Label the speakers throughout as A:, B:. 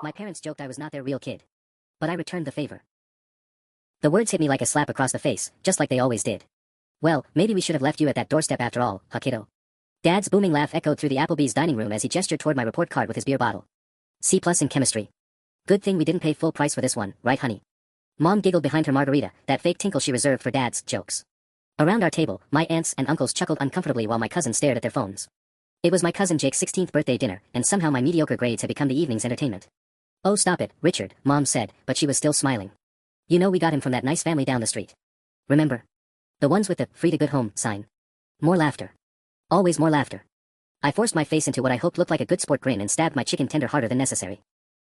A: My parents joked I was not their real kid. But I returned the favor. The words hit me like a slap across the face, just like they always did. Well, maybe we should have left you at that doorstep after all, huh kiddo? Dad's booming laugh echoed through the Applebee's dining room as he gestured toward my report card with his beer bottle. C+ in chemistry. Good thing we didn't pay full price for this one, right honey? Mom giggled behind her margarita, that fake tinkle she reserved for Dad's jokes. Around our table, my aunts and uncles chuckled uncomfortably while my cousins stared at their phones. It was my cousin Jake's 16th birthday dinner, and somehow my mediocre grades had become the evening's entertainment. Oh stop it, Richard, Mom said, but she was still smiling. You know we got him from that nice family down the street. Remember? The ones with the free to good home sign. More laughter. Always more laughter. I forced my face into what I hoped looked like a good sport grin and stabbed my chicken tender harder than necessary.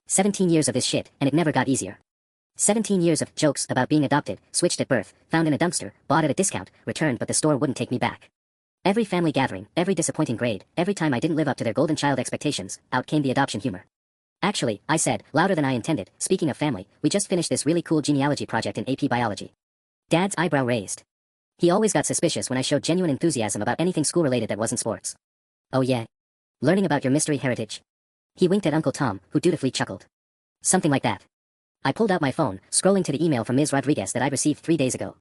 A: 17 years of this shit, and it never got easier. 17 years of jokes about being adopted, switched at birth, found in a dumpster, bought at a discount, returned but the store wouldn't take me back. Every family gathering, every disappointing grade, every time I didn't live up to their golden child expectations, out came the adoption humor. Actually, I said, louder than I intended, speaking of family, we just finished this really cool genealogy project in AP Biology. Dad's eyebrow raised. He always got suspicious when I showed genuine enthusiasm about anything school-related that wasn't sports. Oh yeah? Learning about your mystery heritage? He winked at Uncle Tom, who dutifully chuckled. Something like that. I pulled out my phone, scrolling to the email from Ms. Rodriguez that I'd received 3 days ago.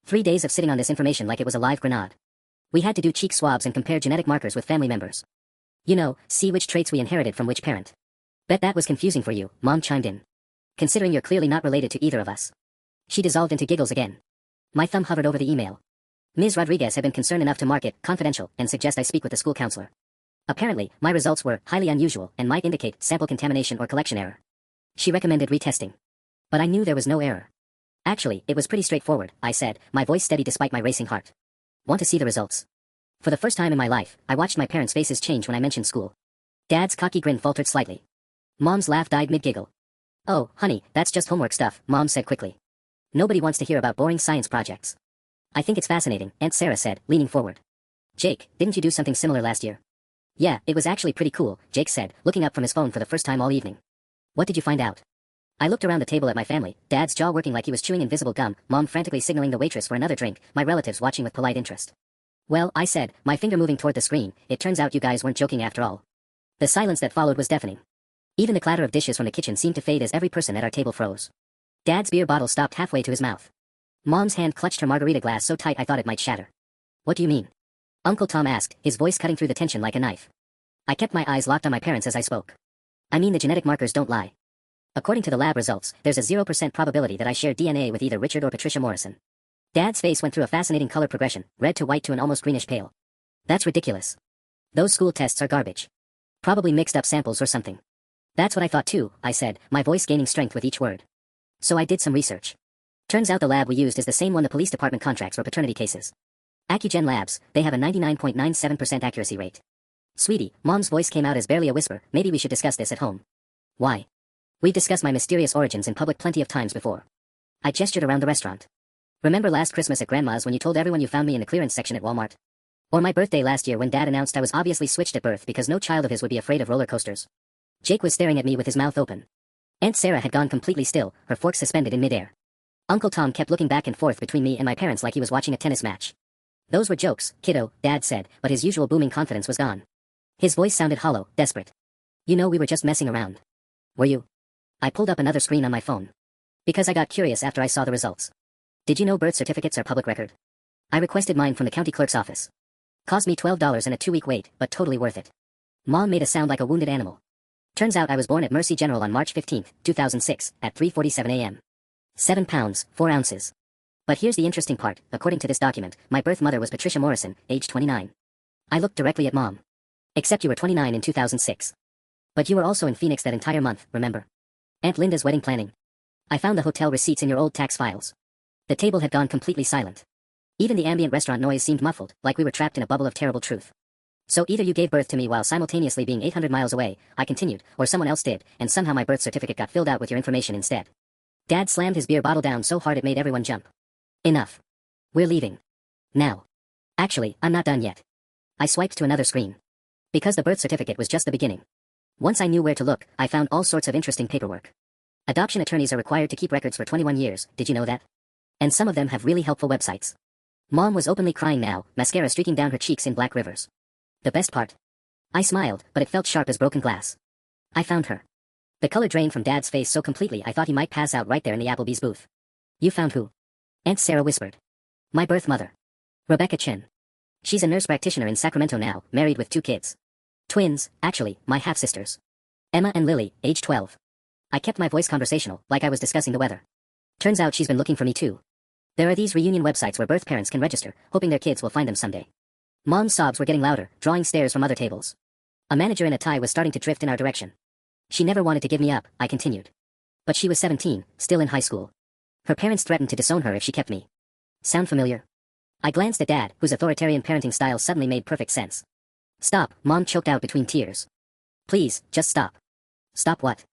A: 3 days of sitting on this information like it was a live grenade. We had to do cheek swabs and compare genetic markers with family members. You know, see which traits we inherited from which parent. Bet that was confusing for you, Mom chimed in. Considering you're clearly not related to either of us. She dissolved into giggles again. My thumb hovered over the email. Ms. Rodriguez had been concerned enough to mark it confidential and suggest I speak with the school counselor. Apparently, my results were highly unusual and might indicate sample contamination or collection error. She recommended retesting. But I knew there was no error. Actually, it was pretty straightforward, I said, my voice steady despite my racing heart. Want to see the results? For the first time in my life, I watched my parents' faces change when I mentioned school. Dad's cocky grin faltered slightly. Mom's laugh died mid-giggle. Oh, honey, that's just homework stuff, Mom said quickly. Nobody wants to hear about boring science projects. I think it's fascinating, Aunt Sarah said, leaning forward. Jake, didn't you do something similar last year? Yeah, it was actually pretty cool, Jake said, looking up from his phone for the first time all evening. What did you find out? I looked around the table at my family, Dad's jaw working like he was chewing invisible gum, Mom frantically signaling the waitress for another drink, my relatives watching with polite interest. Well, I said, my finger moving toward the screen, it turns out you guys weren't joking after all. The silence that followed was deafening. Even the clatter of dishes from the kitchen seemed to fade as every person at our table froze. Dad's beer bottle stopped halfway to his mouth. Mom's hand clutched her margarita glass so tight I thought it might shatter. What do you mean? Uncle Tom asked, his voice cutting through the tension like a knife. I kept my eyes locked on my parents as I spoke. I mean the genetic markers don't lie. According to the lab results, there's a 0% probability that I share DNA with either Richard or Patricia Morrison. Dad's face went through a fascinating color progression, red to white to an almost greenish pale. That's ridiculous. Those school tests are garbage. Probably mixed up samples or something. That's what I thought too, I said, my voice gaining strength with each word. So I did some research. Turns out the lab we used is the same one the police department contracts for paternity cases. Accugen Labs, they have a 99.97% accuracy rate. Sweetie, Mom's voice came out as barely a whisper, maybe we should discuss this at home. Why? We've discussed my mysterious origins in public plenty of times before. I gestured around the restaurant. Remember last Christmas at Grandma's when you told everyone you found me in the clearance section at Walmart? Or my birthday last year when Dad announced I was obviously switched at birth because no child of his would be afraid of roller coasters. Jake was staring at me with his mouth open. Aunt Sarah had gone completely still, her fork suspended in midair. Uncle Tom kept looking back and forth between me and my parents like he was watching a tennis match. Those were jokes, kiddo, Dad said, but his usual booming confidence was gone. His voice sounded hollow, desperate. You know we were just messing around. Were you? I pulled up another screen on my phone. Because I got curious after I saw the results. Did you know birth certificates are public record? I requested mine from the county clerk's office. Cost me $12 and a 2-week wait, but totally worth it. Mom made a sound like a wounded animal. Turns out I was born at Mercy General on March 15, 2006, at 3:47 a.m. 7 pounds, 4 ounces. But here's the interesting part, according to this document, my birth mother was Patricia Morrison, age 29. I looked directly at Mom. Except you were 29 in 2006. But you were also in Phoenix that entire month, remember? Aunt Linda's wedding planning. I found the hotel receipts in your old tax files. The table had gone completely silent. Even the ambient restaurant noise seemed muffled, like we were trapped in a bubble of terrible truth. So either you gave birth to me while simultaneously being 800 miles away, I continued, or someone else did, and somehow my birth certificate got filled out with your information instead. Dad slammed his beer bottle down so hard it made everyone jump. Enough. We're leaving. Now. Actually, I'm not done yet. I swiped to another screen. Because the birth certificate was just the beginning. Once I knew where to look, I found all sorts of interesting paperwork. Adoption attorneys are required to keep records for 21 years, did you know that? And some of them have really helpful websites. Mom was openly crying now, mascara streaking down her cheeks in black rivers. The best part? I smiled, but it felt sharp as broken glass. I found her. The color drained from Dad's face so completely I thought he might pass out right there in the Applebee's booth. You found who? Aunt Sarah whispered. My birth mother. Rebecca Chen. She's a nurse practitioner in Sacramento now, married with 2 kids. Twins, actually, my half-sisters. Emma and Lily, age 12. I kept my voice conversational, like I was discussing the weather. Turns out she's been looking for me too. There are these reunion websites where birth parents can register, hoping their kids will find them someday. Mom's sobs were getting louder, drawing stares from other tables. A manager in a tie was starting to drift in our direction. She never wanted to give me up, I continued. But she was 17, still in high school. Her parents threatened to disown her if she kept me. Sound familiar? I glanced at Dad, whose authoritarian parenting style suddenly made perfect sense. Stop, Mom choked out between tears. Please, just stop. Stop what?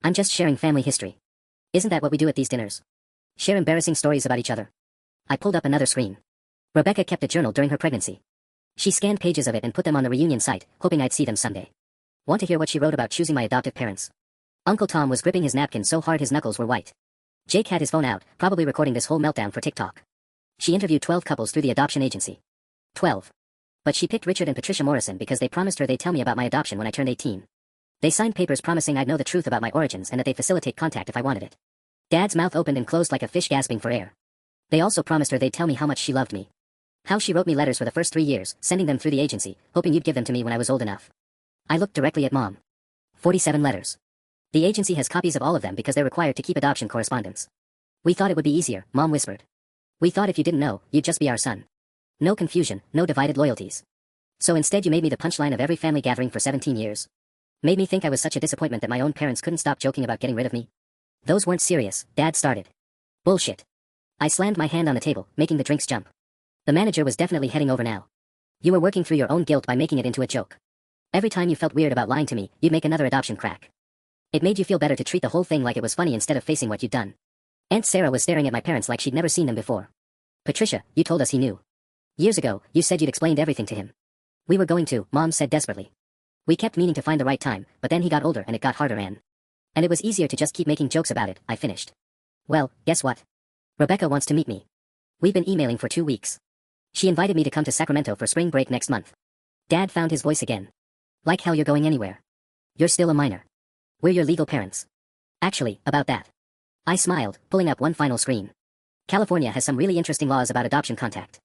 A: I'm just sharing family history. Isn't that what we do at these dinners? Share embarrassing stories about each other. I pulled up another screen. Rebecca kept a journal during her pregnancy. She scanned pages of it and put them on the reunion site, hoping I'd see them someday. Want to hear what she wrote about choosing my adoptive parents? Uncle Tom was gripping his napkin so hard his knuckles were white. Jake had his phone out, probably recording this whole meltdown for TikTok. She interviewed 12 couples through the adoption agency. 12. But she picked Richard and Patricia Morrison because they promised her they'd tell me about my adoption when I turned 18. They signed papers promising I'd know the truth about my origins and that they'd facilitate contact if I wanted it. Dad's mouth opened and closed like a fish gasping for air. They also promised her they'd tell me how much she loved me. How she wrote me letters for the first 3 years, sending them through the agency, hoping you'd give them to me when I was old enough. I looked directly at Mom. 47 letters. The agency has copies of all of them because they're required to keep adoption correspondence. We thought it would be easier, Mom whispered. We thought if you didn't know, you'd just be our son. No confusion, no divided loyalties. So instead you made me the punchline of every family gathering for 17 years. Made me think I was such a disappointment that my own parents couldn't stop joking about getting rid of me. Those weren't serious, Dad started. Bullshit. I slammed my hand on the table, making the drinks jump. The manager was definitely heading over now. You were working through your own guilt by making it into a joke. Every time you felt weird about lying to me, you'd make another adoption crack. It made you feel better to treat the whole thing like it was funny instead of facing what you'd done. Aunt Sarah was staring at my parents like she'd never seen them before. Patricia, you told us he knew. Years ago, you said you'd explained everything to him. We were going to, Mom said desperately. We kept meaning to find the right time, but then he got older and it got harder, Anne. And it was easier to just keep making jokes about it, I finished. Well, guess what? Rebecca wants to meet me. We've been emailing for 2 weeks. She invited me to come to Sacramento for spring break next month. Dad found his voice again. Like hell you're going anywhere. You're still a minor. We're your legal parents. Actually, about that. I smiled, pulling up one final screen. California has some really interesting laws about adoption contact.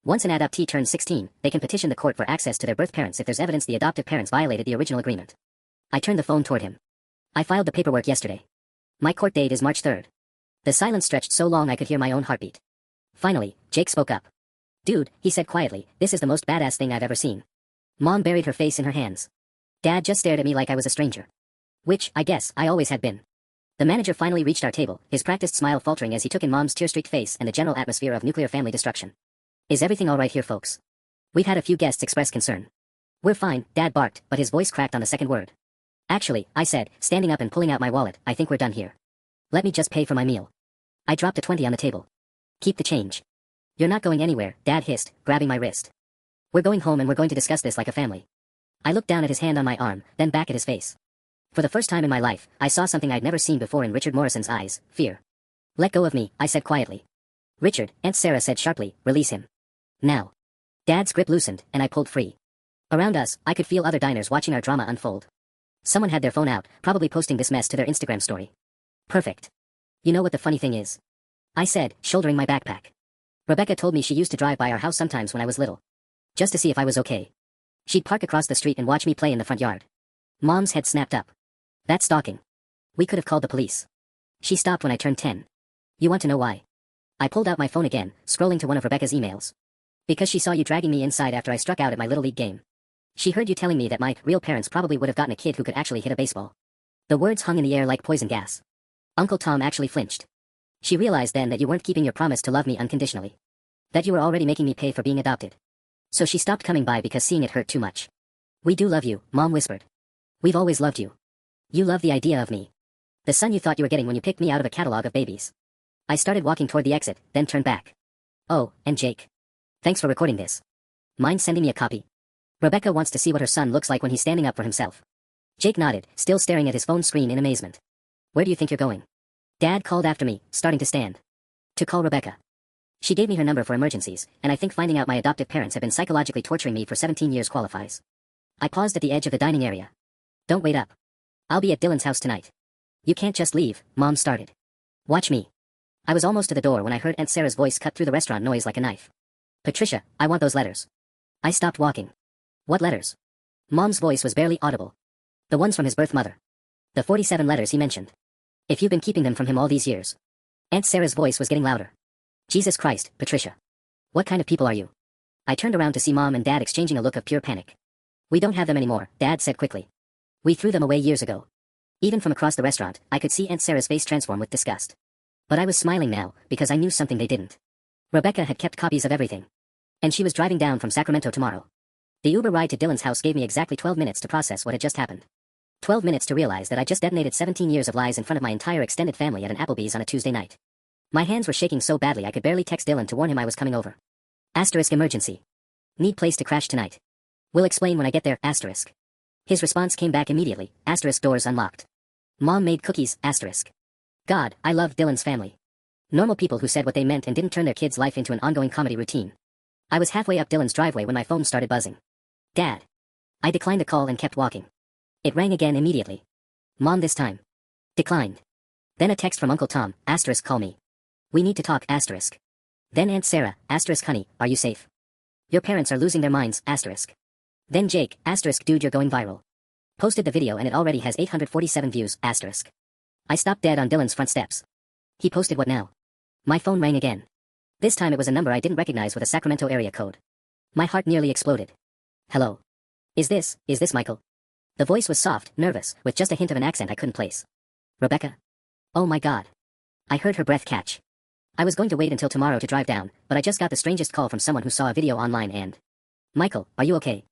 A: Once an adoptee turns 16, they can petition the court for access to their birth parents if there's evidence the adoptive parents violated the original agreement. I turned the phone toward him. I filed the paperwork yesterday. My court date is March 3rd. The silence stretched so long I could hear my own heartbeat. Finally, Jake spoke up. Dude, he said quietly, this is the most badass thing I've ever seen. Mom buried her face in her hands. Dad just stared at me like I was a stranger. Which, I guess, I always had been. The manager finally reached our table, his practiced smile faltering as he took in Mom's tear-streaked face and the general atmosphere of nuclear family destruction. Is everything all right here, folks? We've had a few guests express concern. We're fine, Dad barked, but his voice cracked on the second word. Actually, I said, standing up and pulling out my wallet, I think we're done here. Let me just pay for my meal. I dropped a 20 on the table. Keep the change. You're not going anywhere, Dad hissed, grabbing my wrist. We're going home and we're going to discuss this like a family. I looked down at his hand on my arm, then back at his face. For the first time in my life, I saw something I'd never seen before in Richard Morrison's eyes, fear. Let go of me, I said quietly. Richard, Aunt Sarah said sharply, release him. Now. Dad's grip loosened, and I pulled free. Around us, I could feel other diners watching our drama unfold. Someone had their phone out, probably posting this mess to their Instagram story. Perfect. You know what the funny thing is? I said, shouldering my backpack. Rebecca told me she used to drive by our house sometimes when I was little. Just to see if I was okay. She'd park across the street and watch me play in the front yard. Mom's head snapped up. That's stalking. We could have called the police. She stopped when I turned 10. You want to know why? I pulled out my phone again, scrolling to one of Rebecca's emails. Because she saw you dragging me inside after I struck out at my Little League game. She heard you telling me that my real parents probably would have gotten a kid who could actually hit a baseball. The words hung in the air like poison gas. Uncle Tom actually flinched. She realized then that you weren't keeping your promise to love me unconditionally. That you were already making me pay for being adopted. So she stopped coming by because seeing it hurt too much. We do love you, Mom whispered. We've always loved you. You love the idea of me. The son you thought you were getting when you picked me out of a catalog of babies. I started walking toward the exit, then turned back. Oh, and Jake. Thanks for recording this. Mind sending me a copy? Rebecca wants to see what her son looks like when he's standing up for himself. Jake nodded, still staring at his phone screen in amazement. Where do you think you're going? Dad called after me, starting to stand. To call Rebecca. She gave me her number for emergencies, and I think finding out my adoptive parents have been psychologically torturing me for 17 years qualifies. I paused at the edge of the dining area. Don't wait up. I'll be at Dylan's house tonight. You can't just leave, Mom started. Watch me. I was almost to the door when I heard Aunt Sarah's voice cut through the restaurant noise like a knife. Patricia, I want those letters. I stopped walking. What letters? Mom's voice was barely audible. The ones from his birth mother. The 47 letters he mentioned. If you've been keeping them from him all these years. Aunt Sarah's voice was getting louder. Jesus Christ, Patricia. What kind of people are you? I turned around to see Mom and Dad exchanging a look of pure panic. We don't have them anymore, Dad said quickly. We threw them away years ago. Even from across the restaurant, I could see Aunt Sarah's face transform with disgust. But I was smiling now, because I knew something they didn't. Rebecca had kept copies of everything. And she was driving down from Sacramento tomorrow. The Uber ride to Dylan's house gave me exactly 12 minutes to process what had just happened. 12 minutes to realize that I just detonated 17 years of lies in front of my entire extended family at an Applebee's on a Tuesday night. My hands were shaking so badly I could barely text Dylan to warn him I was coming over. Asterisk emergency. Need place to crash tonight. Will explain when I get there, asterisk. His response came back immediately, asterisk doors unlocked. Mom made cookies, asterisk. God, I loved Dylan's family. Normal people who said what they meant and didn't turn their kid's life into an ongoing comedy routine. I was halfway up Dylan's driveway when my phone started buzzing. Dad. I declined the call and kept walking. It rang again immediately. Mom this time. Declined. Then a text from Uncle Tom, asterisk call me. We need to talk, asterisk. Then Aunt Sarah, asterisk honey, are you safe? Your parents are losing their minds, asterisk. Then Jake, asterisk dude you're going viral. Posted the video and it already has 847 views, asterisk. I stopped dead on Dylan's front steps. He posted what now? My phone rang again. This time it was a number I didn't recognize with a Sacramento area code. My heart nearly exploded. Hello. Is this Michael? The voice was soft, nervous, with just a hint of an accent I couldn't place. Rebecca? Oh my God. I heard her breath catch. I was going to wait until tomorrow to drive down, but I just got the strangest call from someone who saw a video online and... Michael, are you okay?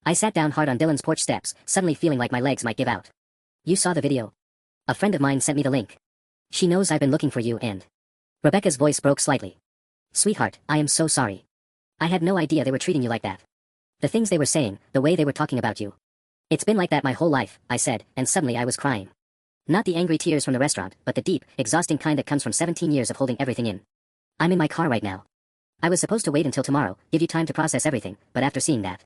A: I sat down hard on Dylan's porch steps, suddenly feeling like my legs might give out. You saw the video? A friend of mine sent me the link. She knows I've been looking for you and... Rebecca's voice broke slightly. Sweetheart, I am so sorry. I had no idea they were treating you like that. The things they were saying, the way they were talking about you. It's been like that my whole life, I said, and suddenly I was crying. Not the angry tears from the restaurant, but the deep, exhausting kind that comes from 17 years of holding everything in. I'm in my car right now. I was supposed to wait until tomorrow, give you time to process everything, but after seeing that.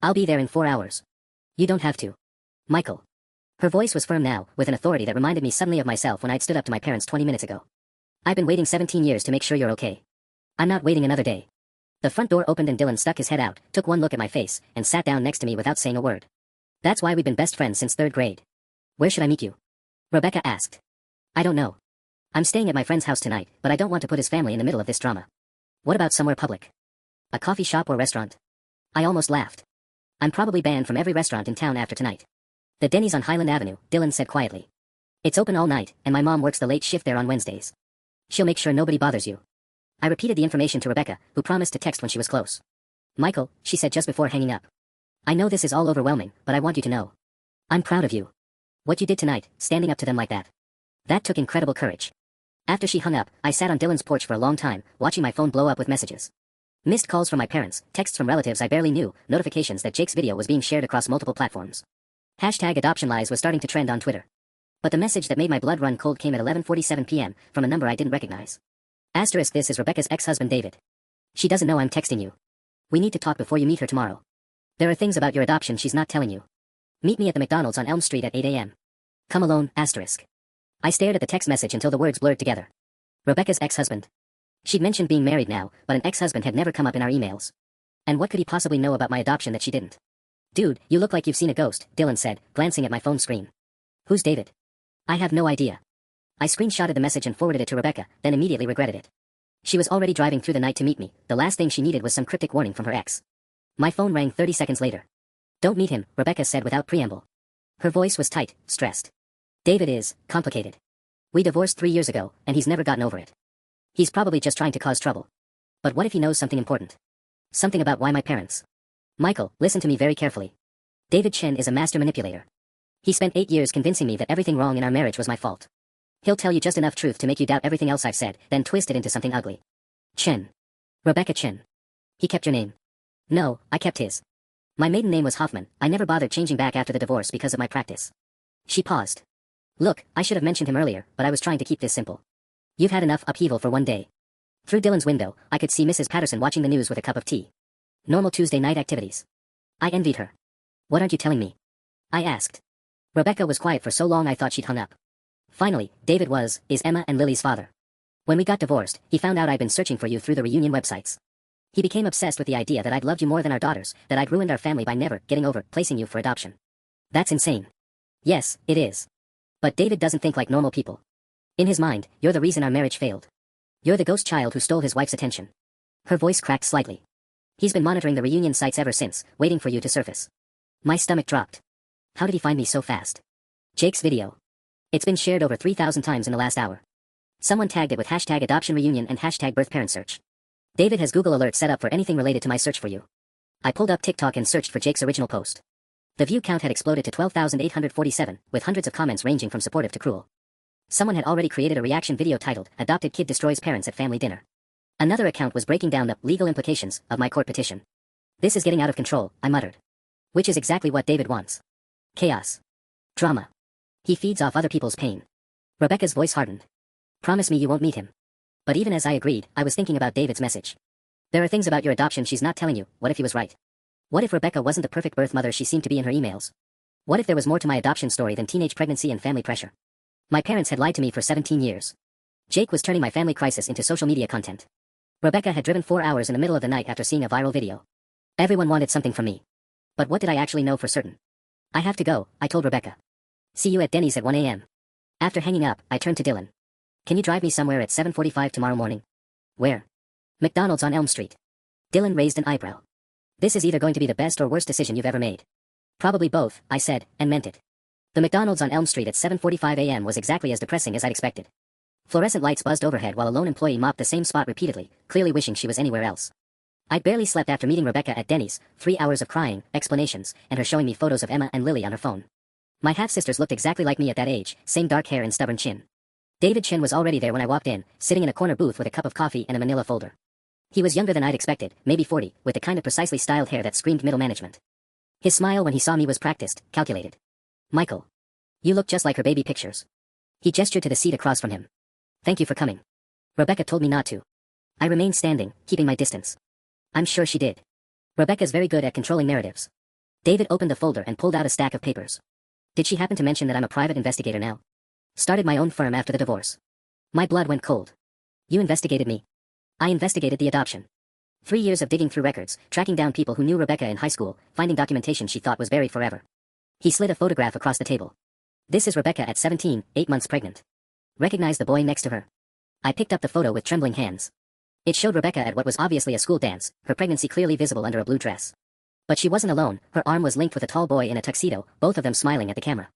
A: I'll be there in 4 hours. You don't have to. Michael. Her voice was firm now, with an authority that reminded me suddenly of myself when I'd stood up to my parents 20 minutes ago. I've been waiting 17 years to make sure you're okay. I'm not waiting another day. The front door opened and Dylan stuck his head out, took one look at my face, and sat down next to me without saying a word. That's why we've been best friends since 3rd grade. Where should I meet you? Rebecca asked. I don't know. I'm staying at my friend's house tonight, but I don't want to put his family in the middle of this drama. What about somewhere public? A coffee shop or restaurant? I almost laughed. I'm probably banned from every restaurant in town after tonight. The Denny's on Highland Avenue, Dylan said quietly. It's open all night, and my mom works the late shift there on Wednesdays. She'll make sure nobody bothers you. I repeated the information to Rebecca, who promised to text when she was close. Michael, she said just before hanging up. I know this is all overwhelming, but I want you to know. I'm proud of you. What you did tonight, standing up to them like that. That took incredible courage. After she hung up, I sat on Dylan's porch for a long time, watching my phone blow up with messages. Missed calls from my parents, texts from relatives I barely knew, notifications that Jake's video was being shared across multiple platforms. Hashtag adoption lies was starting to trend on Twitter. But the message that made my blood run cold came at 11:47 p.m. from a number I didn't recognize. Asterisk this is Rebecca's ex-husband David. She doesn't know I'm texting you. We need to talk before you meet her tomorrow. There are things about your adoption she's not telling you. Meet me at the McDonald's on Elm Street at 8 a.m. Come alone, asterisk. I stared at the text message until the words blurred together. Rebecca's ex-husband. She'd mentioned being married now, but an ex-husband had never come up in our emails. And what could he possibly know about my adoption that she didn't? Dude, you look like you've seen a ghost, Dylan said, glancing at my phone screen. Who's David? I have no idea. I screenshotted the message and forwarded it to Rebecca, then immediately regretted it. She was already driving through the night to meet me, the last thing she needed was some cryptic warning from her ex. My phone rang 30 seconds later. Don't meet him, Rebecca said without preamble. Her voice was tight, stressed. David is complicated. We divorced 3 years ago, and he's never gotten over it. He's probably just trying to cause trouble. But what if he knows something important? Something about why my parents... Michael, listen to me very carefully. David Chen is a master manipulator. He spent 8 years convincing me that everything wrong in our marriage was my fault. He'll tell you just enough truth to make you doubt everything else I've said, then twist it into something ugly. Chen. Rebecca Chen. He kept your name. No, I kept his. My maiden name was Hoffman. I never bothered changing back after the divorce because of my practice. She paused. Look, I should have mentioned him earlier, but I was trying to keep this simple. You've had enough upheaval for one day. Through Dylan's window, I could see Mrs. Patterson watching the news with a cup of tea. Normal Tuesday night activities. I envied her. What aren't you telling me? I asked. Rebecca was quiet for so long I thought she'd hung up. Finally, David is Emma and Lily's father. When we got divorced, he found out I'd been searching for you through the reunion websites. He became obsessed with the idea that I'd loved you more than our daughters, that I'd ruined our family by never getting over placing you for adoption. That's insane. Yes, it is. But David doesn't think like normal people. In his mind, you're the reason our marriage failed. You're the ghost child who stole his wife's attention. Her voice cracked slightly. He's been monitoring the reunion sites ever since, waiting for you to surface. My stomach dropped. How did he find me so fast? Jake's video. It's been shared over 3,000 times in the last hour. Someone tagged it with hashtag adoption reunion and hashtag birth parent search. David has Google alerts set up for anything related to my search for you. I pulled up TikTok and searched for Jake's original post. The view count had exploded to 12,847, with hundreds of comments ranging from supportive to cruel. Someone had already created a reaction video titled, Adopted Kid Destroys Parents at Family Dinner. Another account was breaking down the legal implications of my court petition. This is getting out of control, I muttered. Which is exactly what David wants. Chaos. Drama. He feeds off other people's pain. Rebecca's voice hardened. Promise me you won't meet him. But even as I agreed, I was thinking about David's message. There are things about your adoption she's not telling you. What if he was right? What if Rebecca wasn't the perfect birth mother she seemed to be in her emails? What if there was more to my adoption story than teenage pregnancy and family pressure? My parents had lied to me for 17 years. Jake was turning my family crisis into social media content. Rebecca had driven 4 hours in the middle of the night after seeing a viral video. Everyone wanted something from me. But what did I actually know for certain? I have to go, I told Rebecca. See you at Denny's at 1 a.m. After hanging up, I turned to Dylan. Can you drive me somewhere at 7:45 tomorrow morning? Where? McDonald's on Elm Street. Dylan raised an eyebrow. This is either going to be the best or worst decision you've ever made. Probably both, I said, and meant it. The McDonald's on Elm Street at 7:45 a.m. was exactly as depressing as I'd expected. Fluorescent lights buzzed overhead while a lone employee mopped the same spot repeatedly, clearly wishing she was anywhere else. I'd barely slept after meeting Rebecca at Denny's, 3 hours of crying, explanations, and her showing me photos of Emma and Lily on her phone. My half-sisters looked exactly like me at that age, same dark hair and stubborn chin. David Chin was already there when I walked in, sitting in a corner booth with a cup of coffee and a manila folder. He was younger than I'd expected, maybe 40, with the kind of precisely styled hair that screamed middle management. His smile when he saw me was practiced, calculated. Michael. You look just like her baby pictures. He gestured to the seat across from him. Thank you for coming. Rebecca told me not to. I remained standing, keeping my distance. I'm sure she did. Rebecca's very good at controlling narratives. David opened the folder and pulled out a stack of papers. Did she happen to mention that I'm a private investigator now? Started my own firm after the divorce. My blood went cold. You investigated me. I investigated the adoption. 3 years of digging through records, tracking down people who knew Rebecca in high school, finding documentation she thought was buried forever. He slid a photograph across the table. This is Rebecca at 17, 8 months pregnant. Recognize the boy next to her. I picked up the photo with trembling hands. It showed Rebecca at what was obviously a school dance, her pregnancy clearly visible under a blue dress. But she wasn't alone, her arm was linked with a tall boy in a tuxedo, both of them smiling at the camera.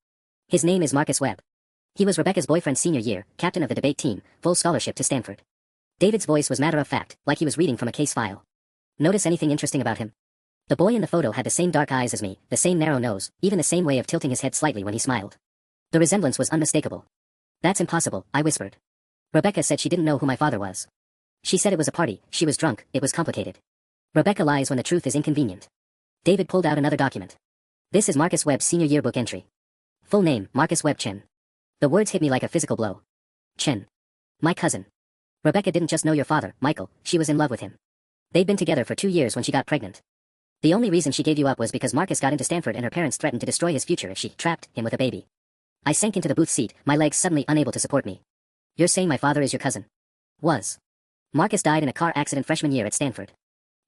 A: His name is Marcus Webb. He was Rebecca's boyfriend senior year, captain of the debate team, full scholarship to Stanford. David's voice was matter-of-fact, like he was reading from a case file. Notice anything interesting about him? The boy in the photo had the same dark eyes as me, the same narrow nose, even the same way of tilting his head slightly when he smiled. The resemblance was unmistakable. That's impossible, I whispered. Rebecca said she didn't know who my father was. She said it was a party, she was drunk, it was complicated. Rebecca lies when the truth is inconvenient. David pulled out another document. This is Marcus Webb's senior yearbook entry. Full name, Marcus Webb Chen. The words hit me like a physical blow. Chen. My cousin. Rebecca didn't just know your father, Michael, she was in love with him. They'd been together for 2 years when she got pregnant. The only reason she gave you up was because Marcus got into Stanford and her parents threatened to destroy his future if she trapped him with a baby. I sank into the booth seat, my legs suddenly unable to support me. You're saying my father is your cousin? Was. Marcus died in a car accident freshman year at Stanford.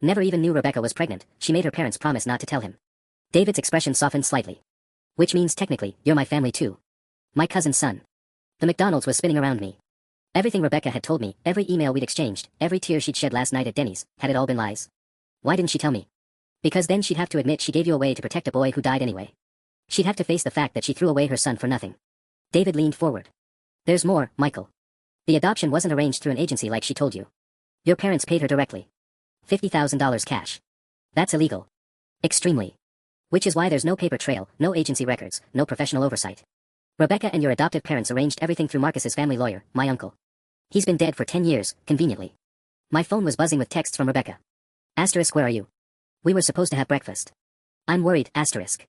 A: Never even knew Rebecca was pregnant, she made her parents promise not to tell him. David's expression softened slightly. Which means technically, you're my family too. My cousin's son. The McDonald's was spinning around me. Everything Rebecca had told me, every email we'd exchanged, every tear she'd shed last night at Denny's, had it all been lies? Why didn't she tell me? Because then she'd have to admit she gave you away to protect a boy who died anyway. She'd have to face the fact that she threw away her son for nothing. David leaned forward. There's more, Michael. The adoption wasn't arranged through an agency like she told you. Your parents paid her directly. $50,000 cash. That's illegal. Extremely. Which is why there's no paper trail, no agency records, no professional oversight. Rebecca and your adoptive parents arranged everything through Marcus's family lawyer, my uncle. He's been dead for 10 years, conveniently. My phone was buzzing with texts from Rebecca. Asterisk, where are you? We were supposed to have breakfast. I'm worried, asterisk.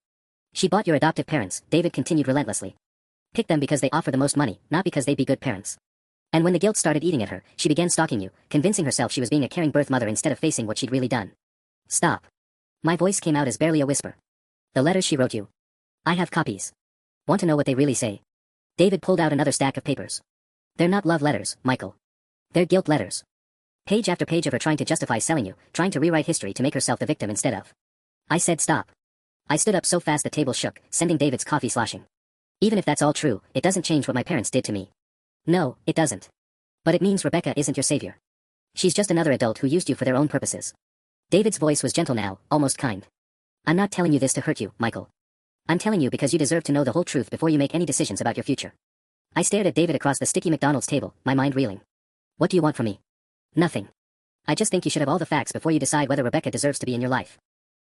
A: She bought your adoptive parents, David continued relentlessly. Picked them because they offer the most money, not because they'd be good parents. And when the guilt started eating at her, she began stalking you, convincing herself she was being a caring birth mother instead of facing what she'd really done. Stop. My voice came out as barely a whisper. The letters she wrote you. I have copies. Want to know what they really say? David pulled out another stack of papers. They're not love letters, Michael. They're guilt letters. Page after page of her trying to justify selling you, trying to rewrite history to make herself the victim instead of. I said stop. I stood up so fast the table shook, sending David's coffee sloshing. Even if that's all true, it doesn't change what my parents did to me. No, it doesn't. But it means Rebecca isn't your savior. She's just another adult who used you for their own purposes. David's voice was gentle now, almost kind. I'm not telling you this to hurt you, Michael. I'm telling you because you deserve to know the whole truth before you make any decisions about your future. I stared at David across the sticky McDonald's table, my mind reeling. What do you want from me? Nothing. I just think you should have all the facts before you decide whether Rebecca deserves to be in your life.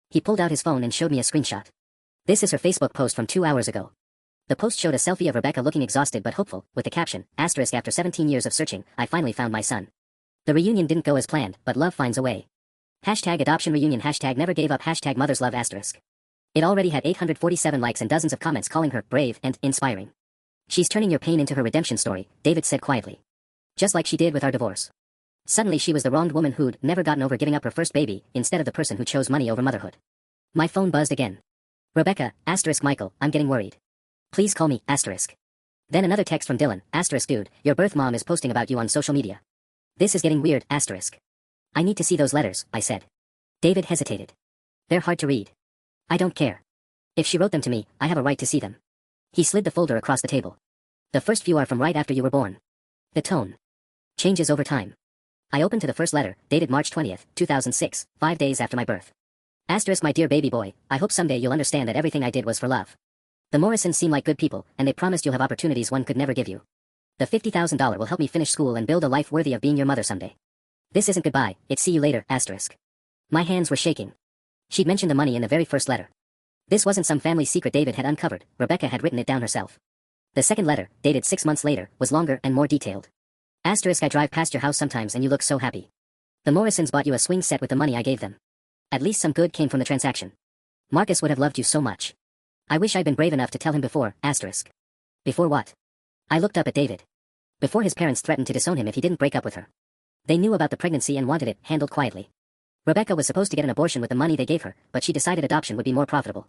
A: He pulled out his phone and showed me a screenshot. This is her Facebook post from 2 hours ago. The post showed a selfie of Rebecca looking exhausted but hopeful, with the caption, asterisk after 17 years of searching, I finally found my son. The reunion didn't go as planned, but love finds a way. Hashtag adoption reunion, hashtag never gave up, hashtag mother's love, asterisk. It already had 847 likes and dozens of comments calling her brave and inspiring. She's turning your pain into her redemption story, David said quietly. Just like she did with our divorce. Suddenly she was the wronged woman who'd never gotten over giving up her first baby, instead of the person who chose money over motherhood. My phone buzzed again. Rebecca, asterisk Michael, I'm getting worried. Please call me, asterisk. Then another text from Dylan, asterisk dude, your birth mom is posting about you on social media. This is getting weird, asterisk. I need to see those letters, I said. David hesitated. They're hard to read. I don't care. If she wrote them to me, I have a right to see them. He slid the folder across the table. The first few are from right after you were born. The tone changes over time. I opened to the first letter, dated March 20th, 2006, 5 days after my birth. Asterisk my dear baby boy, I hope someday you'll understand that everything I did was for love. The Morrisons seem like good people, and they promised you'll have opportunities one could never give you. The $50,000 will help me finish school and build a life worthy of being your mother someday. This isn't goodbye, it's see you later, asterisk. My hands were shaking. She'd mentioned the money in the very first letter. This wasn't some family secret David had uncovered, Rebecca had written it down herself. The second letter, dated 6 months later, was longer and more detailed. Asterisk I drive past your house sometimes and you look so happy. The Morrisons bought you a swing set with the money I gave them. At least some good came from the transaction. Marcus would have loved you so much. I wish I'd been brave enough to tell him before, asterisk. Before what? I looked up at David. Before his parents threatened to disown him if he didn't break up with her. They knew about the pregnancy and wanted it handled quietly. Rebecca was supposed to get an abortion with the money they gave her, but she decided adoption would be more profitable.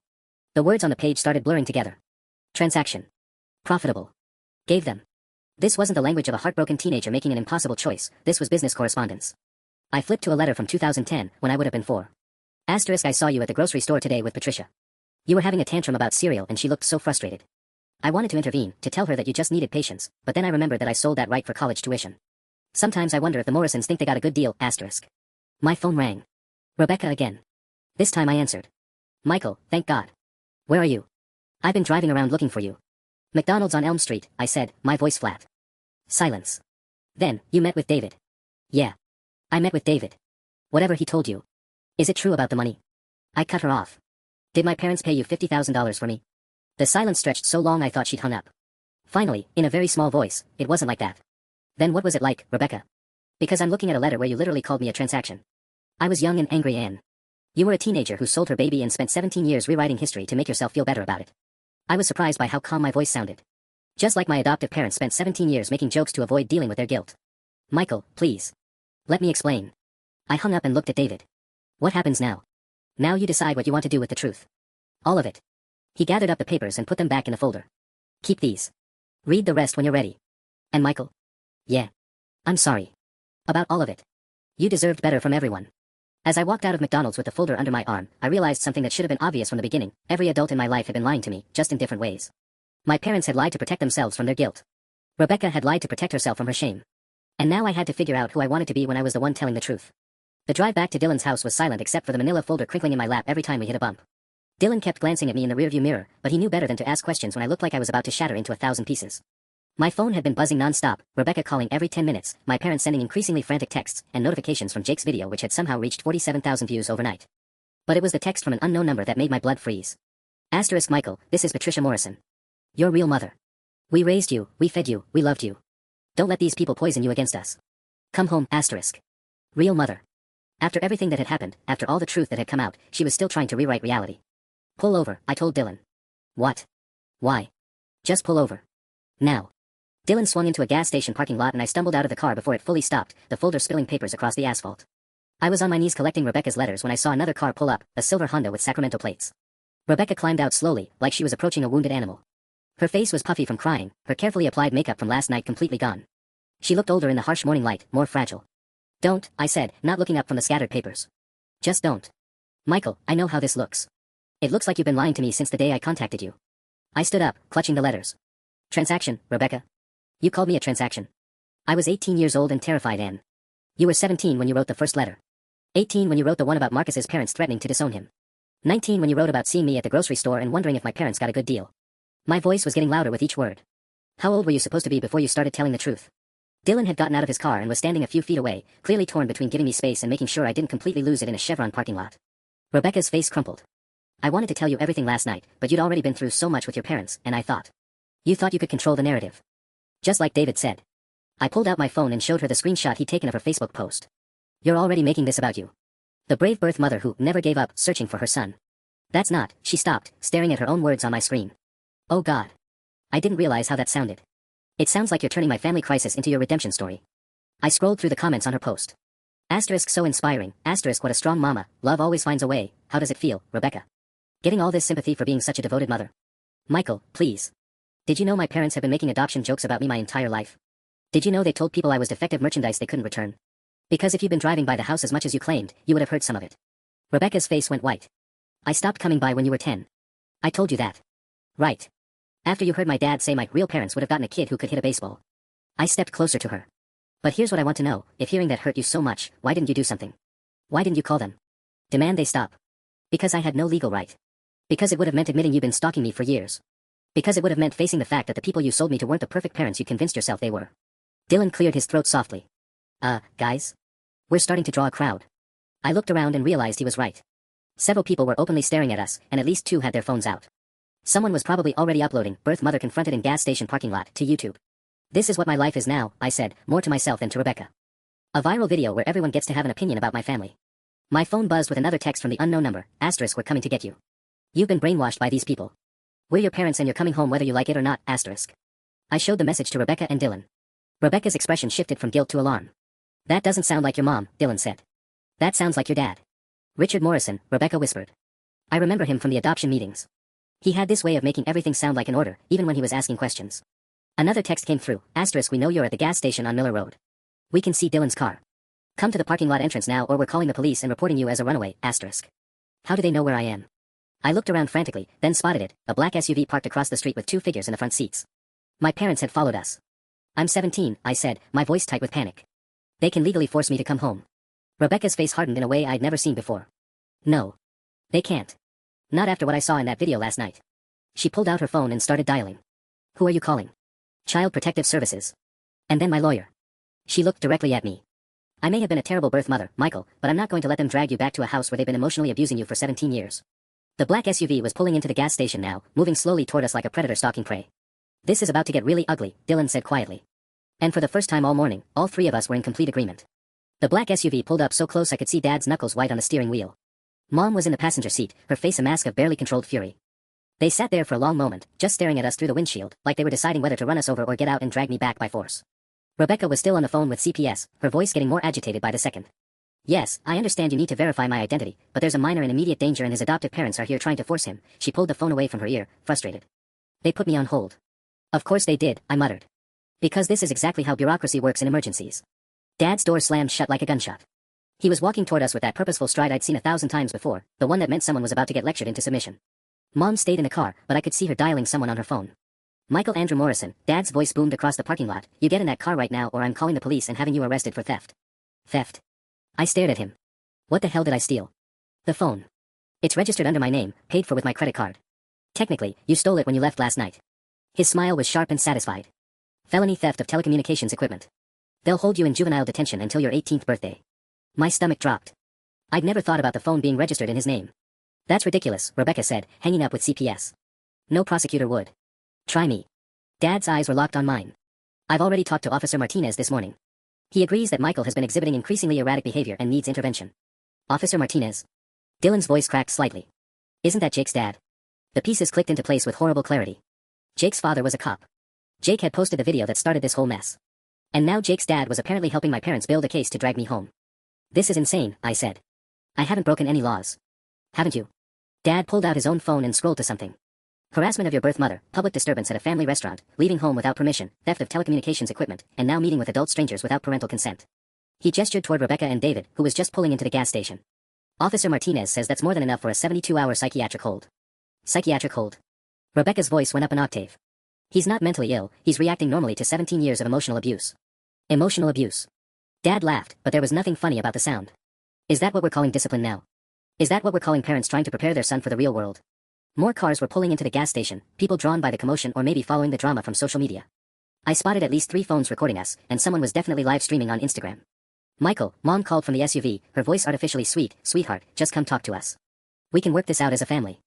A: The words on the page started blurring together. Transaction. Profitable. Gave them. This wasn't the language of a heartbroken teenager making an impossible choice, this was business correspondence. I flipped to a letter from 2010, when I would have been 4. Asterisk I saw you at the grocery store today with Patricia. You were having a tantrum about cereal and she looked so frustrated. I wanted to intervene, to tell her that you just needed patience, but then I remembered that I sold that right for college tuition. Sometimes I wonder if the Morrisons think they got a good deal, asterisk. My phone rang. Rebecca again. This time I answered. Michael, thank God. Where are you? I've been driving around looking for you. McDonald's on Elm Street, I said, my voice flat. Silence. Then, you met with David. Yeah. I met with David. Whatever he told you. Is it true about the money? I cut her off. Did my parents pay you $50,000 for me? The silence stretched so long I thought she'd hung up. Finally, in a very small voice, it wasn't like that. Then what was it like, Rebecca? Because I'm looking at a letter where you literally called me a transaction. I was young and angry, Anne. You were a teenager who sold her baby and spent 17 years rewriting history to make yourself feel better about it. I was surprised by how calm my voice sounded. Just like my adoptive parents spent 17 years making jokes to avoid dealing with their guilt. Michael, please. Let me explain. I hung up and looked at David. What happens now? Now you decide what you want to do with the truth. All of it. He gathered up the papers and put them back in the folder. Keep these. Read the rest when you're ready. And Michael? Yeah. I'm sorry. About all of it. You deserved better from everyone. As I walked out of McDonald's with the folder under my arm, I realized something that should have been obvious from the beginning. Every adult in my life had been lying to me, just in different ways. My parents had lied to protect themselves from their guilt. Rebecca had lied to protect herself from her shame. And now I had to figure out who I wanted to be when I was the one telling the truth. The drive back to Dylan's house was silent except for the manila folder crinkling in my lap every time we hit a bump. Dylan kept glancing at me in the rearview mirror, but he knew better than to ask questions when I looked like I was about to shatter into 1,000 pieces. My phone had been buzzing non-stop, Rebecca calling every 10 minutes, my parents sending increasingly frantic texts, and notifications from Jake's video which had somehow reached 47,000 views overnight. But it was the text from an unknown number that made my blood freeze. Asterisk Michael, this is Patricia Morrison. Your real mother. We raised you, we fed you, we loved you. Don't let these people poison you against us. Come home, asterisk. Real mother. After everything that had happened, after all the truth that had come out, she was still trying to rewrite reality. Pull over, I told Dylan. What? Why? Just pull over. Now. Dylan swung into a gas station parking lot and I stumbled out of the car before it fully stopped, the folder spilling papers across the asphalt. I was on my knees collecting Rebecca's letters when I saw another car pull up, a silver Honda with Sacramento plates. Rebecca climbed out slowly, like she was approaching a wounded animal. Her face was puffy from crying, her carefully applied makeup from last night completely gone. She looked older in the harsh morning light, more fragile. Don't, I said, not looking up from the scattered papers. Just don't. Michael, I know how this looks. It looks like you've been lying to me since the day I contacted you. I stood up, clutching the letters. Transaction, Rebecca. You called me a transaction. I was 18 years old and terrified, Anne. You were 17 when you wrote the first letter. 18 when you wrote the one about Marcus's parents threatening to disown him. 19 when you wrote about seeing me at the grocery store and wondering if my parents got a good deal. My voice was getting louder with each word. How old were you supposed to be before you started telling the truth? Dylan had gotten out of his car and was standing a few feet away, clearly torn between giving me space and making sure I didn't completely lose it in a Chevron parking lot. Rebecca's face crumpled. I wanted to tell you everything last night, but you'd already been through so much with your parents, and I thought. You thought you could control the narrative. Just like David said. I pulled out my phone and showed her the screenshot he'd taken of her Facebook post. You're already making this about you. The brave birth mother who never gave up searching for her son. That's not, she stopped, staring at her own words on my screen. Oh God. I didn't realize how that sounded. It sounds like you're turning my family crisis into your redemption story. I scrolled through the comments on her post. Asterisk so inspiring, asterisk what a strong mama, love always finds a way, how does it feel, Rebecca? Getting all this sympathy for being such a devoted mother. Michael, please. Did you know my parents have been making adoption jokes about me my entire life? Did you know they told people I was defective merchandise they couldn't return? Because if you'd been driving by the house as much as you claimed, you would have heard some of it. Rebecca's face went white. I stopped coming by when you were 10. I told you that. Right. After you heard my dad say my real parents would have gotten a kid who could hit a baseball. I stepped closer to her. But here's what I want to know, if hearing that hurt you so much, why didn't you do something? Why didn't you call them? Demand they stop. Because I had no legal right. Because it would have meant admitting you'd been stalking me for years. Because it would have meant facing the fact that the people you sold me to weren't the perfect parents you convinced yourself they were. Dylan cleared his throat softly. Guys? We're starting to draw a crowd. I looked around and realized he was right. Several people were openly staring at us, and at least 2 had their phones out. Someone was probably already uploading birth mother confronted in gas station parking lot to YouTube. This is what my life is now, I said, more to myself than to Rebecca. A viral video where everyone gets to have an opinion about my family. My phone buzzed with another text from the unknown number, asterisk we're coming to get you. You've been brainwashed by these people. We're your parents and you're coming home whether you like it or not, asterisk. I showed the message to Rebecca and Dylan. Rebecca's expression shifted from guilt to alarm. That doesn't sound like your mom, Dylan said. That sounds like your dad. Richard Morrison, Rebecca whispered. I remember him from the adoption meetings. He had this way of making everything sound like an order, even when he was asking questions. Another text came through, asterisk we know you're at the gas station on Miller Road. We can see Dylan's car. Come to the parking lot entrance now or we're calling the police and reporting you as a runaway, asterisk. How do they know where I am? I looked around frantically, then spotted it, a black SUV parked across the street with 2 figures in the front seats. My parents had followed us. I'm 17, I said, my voice tight with panic. They can legally force me to come home. Rebecca's face hardened in a way I'd never seen before. No. They can't. Not after what I saw in that video last night. She pulled out her phone and started dialing. Who are you calling? Child Protective Services. And then my lawyer. She looked directly at me. I may have been a terrible birth mother, Michael, but I'm not going to let them drag you back to a house where they've been emotionally abusing you for 17 years. The black SUV was pulling into the gas station now, moving slowly toward us like a predator stalking prey. This is about to get really ugly, Dylan said quietly. And for the first time all morning, all 3 of us were in complete agreement. The black SUV pulled up so close I could see Dad's knuckles white on the steering wheel. Mom was in the passenger seat, her face a mask of barely controlled fury. They sat there for a long moment, just staring at us through the windshield, like they were deciding whether to run us over or get out and drag me back by force. Rebecca was still on the phone with CPS, her voice getting more agitated by the second. Yes, I understand you need to verify my identity, but there's a minor in immediate danger and his adoptive parents are here trying to force him. She pulled the phone away from her ear, frustrated. They put me on hold. Of course they did, I muttered. Because this is exactly how bureaucracy works in emergencies. Dad's door slammed shut like a gunshot. He was walking toward us with that purposeful stride I'd seen 1,000 times before, the one that meant someone was about to get lectured into submission. Mom stayed in the car, but I could see her dialing someone on her phone. Michael Andrew Morrison, Dad's voice boomed across the parking lot. You get in that car right now or I'm calling the police and having you arrested for theft. Theft. I stared at him. What the hell did I steal? The phone. It's registered under my name, paid for with my credit card. Technically, you stole it when you left last night. His smile was sharp and satisfied. Felony theft of telecommunications equipment. They'll hold you in juvenile detention until your 18th birthday. My stomach dropped. I'd never thought about the phone being registered in his name. That's ridiculous, Rebecca said, hanging up with CPS. No prosecutor would. Try me. Dad's eyes were locked on mine. I've already talked to Officer Martinez this morning. He agrees that Michael has been exhibiting increasingly erratic behavior and needs intervention. Officer Martinez? Dylan's voice cracked slightly. Isn't that Jake's dad? The pieces clicked into place with horrible clarity. Jake's father was a cop. Jake had posted the video that started this whole mess. And now Jake's dad was apparently helping my parents build a case to drag me home. This is insane, I said. I haven't broken any laws. Haven't you? Dad pulled out his own phone and scrolled to something. Harassment of your birth mother, public disturbance at a family restaurant, leaving home without permission, theft of telecommunications equipment, and now meeting with adult strangers without parental consent. He gestured toward Rebecca and David, who was just pulling into the gas station. Officer Martinez says that's more than enough for a 72-hour psychiatric hold. Psychiatric hold. Rebecca's voice went up an octave. He's not mentally ill, he's reacting normally to 17 years of emotional abuse. Emotional abuse. Dad laughed, but there was nothing funny about the sound. Is that what we're calling discipline now? Is that what we're calling parents trying to prepare their son for the real world? More cars were pulling into the gas station, people drawn by the commotion or maybe following the drama from social media. I spotted at least 3 phones recording us, and someone was definitely live streaming on Instagram. Michael, Mom called from the SUV, her voice artificially sweet, sweetheart, just come talk to us. We can work this out as a family.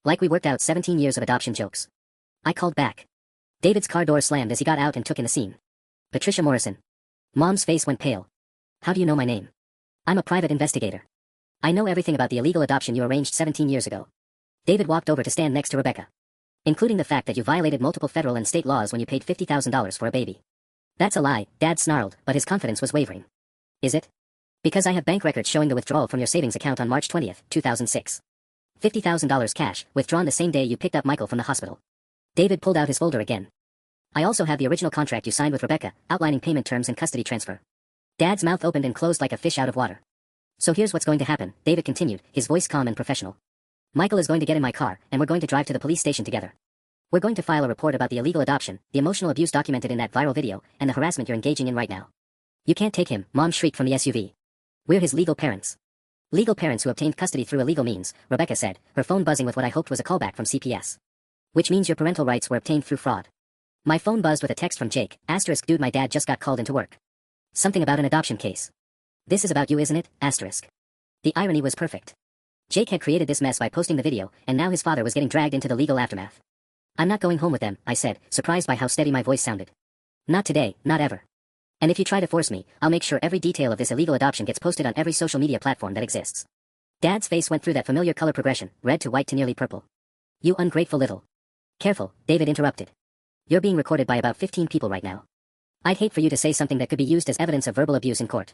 A: Like we worked out 17 years of adoption jokes. I called back. David's car door slammed as he got out and took in the scene. Patricia Morrison. Mom's face went pale. How do you know my name? I'm a private investigator. I know everything about the illegal adoption you arranged 17 years ago. David walked over to stand next to Rebecca. Including the fact that you violated multiple federal and state laws when you paid $50,000 for a baby. That's a lie, Dad snarled, but his confidence was wavering. Is it? Because I have bank records showing the withdrawal from your savings account on March 20th, 2006. $50,000 cash, withdrawn the same day you picked up Michael from the hospital. David pulled out his folder again. I also have the original contract you signed with Rebecca, outlining payment terms and custody transfer. Dad's mouth opened and closed like a fish out of water. So here's what's going to happen, David continued, his voice calm and professional. Michael is going to get in my car, and we're going to drive to the police station together. We're going to file a report about the illegal adoption, the emotional abuse documented in that viral video, and the harassment you're engaging in right now. You can't take him, Mom shrieked from the SUV. We're his legal parents. Legal parents who obtained custody through illegal means, Rebecca said, her phone buzzing with what I hoped was a callback from CPS. Which means your parental rights were obtained through fraud. My phone buzzed with a text from Jake, asterisk dude my dad just got called into work. Something about an adoption case. This is about you isn't it, asterisk. The irony was perfect. Jake had created this mess by posting the video, and now his father was getting dragged into the legal aftermath. I'm not going home with them, I said, surprised by how steady my voice sounded. Not today, not ever. And if you try to force me, I'll make sure every detail of this illegal adoption gets posted on every social media platform that exists. Dad's face went through that familiar color progression, red to white to nearly purple. You ungrateful little. Careful, David interrupted. You're being recorded by about 15 people right now. I'd hate for you to say something that could be used as evidence of verbal abuse in court.